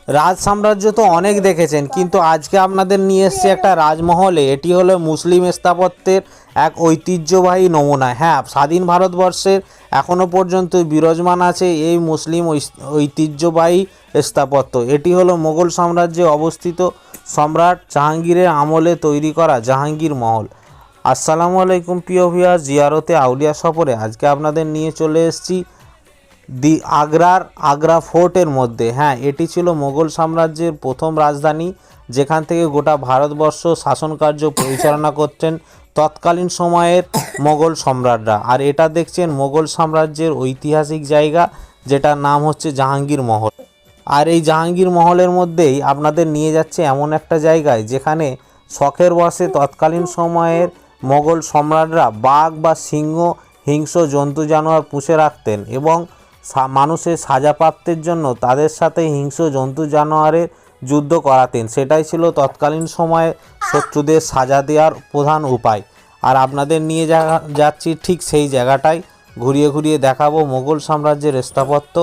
রাজ সাম্রাজ্য তো অনেক দেখেছেন, কিন্তু আজকে আপনাদের নিয়ে এসেছি একটা রাজমহলে। এটি হলো মুসলিম স্থাপত্যের এক ঐতিহ্যবাহী নমুনা। হ্যাঁ, স্বাধীন ভারতবর্ষের এখনও পর্যন্ত বিরাজমান আছে এই মুসলিম ঐতিহ্যবাহী স্থাপত্য। এটি হলো মুঘল সাম্রাজ্যে অবস্থিত সম্রাট জাহাঙ্গীরের আমলে তৈরি করা জাহাঙ্গীর মহল। আসসালামু আলাইকুম প্রিয় ভিউয়ার্স, জিয়ারতে আউলিয়া সফরে আজকে আপনাদের নিয়ে চলে এসেছি আগ্রা ফোর্টের মধ্যে। হ্যাঁ, এটি ছিল মুঘল সাম্রাজ্যের প্রথম রাজধানী, যেখান থেকে গোটা ভারতবর্ষ শাসনকার্য পরিচালনা করতেন তৎকালীন সময়ের মোগল সম্রাটরা। আর এটা দেখছেন মুঘল সাম্রাজ্যের ঐতিহাসিক জায়গা, যেটার নাম হচ্ছে জাহাঙ্গীর মহল। আর এই জাহাঙ্গীর মহলের মধ্যেই আপনাদের নিয়ে যাচ্ছে এমন একটা জায়গায় যেখানে শখের বশে তৎকালীন সময়ের মোগল সম্রাটরা বাঘ বা সিংহ হিংস্র জন্তু জানোয়ার পুষে রাখতেন এবং মানুষের সাজাপ্রাপ্তির জন্য তাদের সাথে হিংস্র জন্তু জানোয়ারের যুদ্ধ করাতেন। সেটাই ছিল তৎকালীন সময়ে শত্রুদের সাজা দেওয়ার প্রধান উপায়। আর আপনাদের নিয়ে যাচ্ছি ঠিক সেই জায়গাটায়, ঘুরিয়ে ঘুরিয়ে দেখাবো মুঘল সাম্রাজ্যের স্থাপত্য।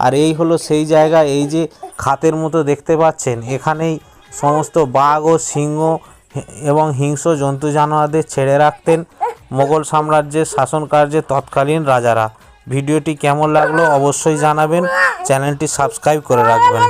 আর এই হলো সেই জায়গা, এই যে খাতের মতো দেখতে পাচ্ছেন, এখানেই সমস্ত বাঘ ও সিংহ এবং হিংস্র জন্তু জানোয়ারদের ছেড়ে রাখতেন মুঘল সাম্রাজ্যের শাসনকার্যে তৎকালীন রাজারা। ভিডিওটি কেমন লাগলো অবশ্যই জানাবেন, চ্যানেলটি সাবস্ক্রাইব করে রাখবেন।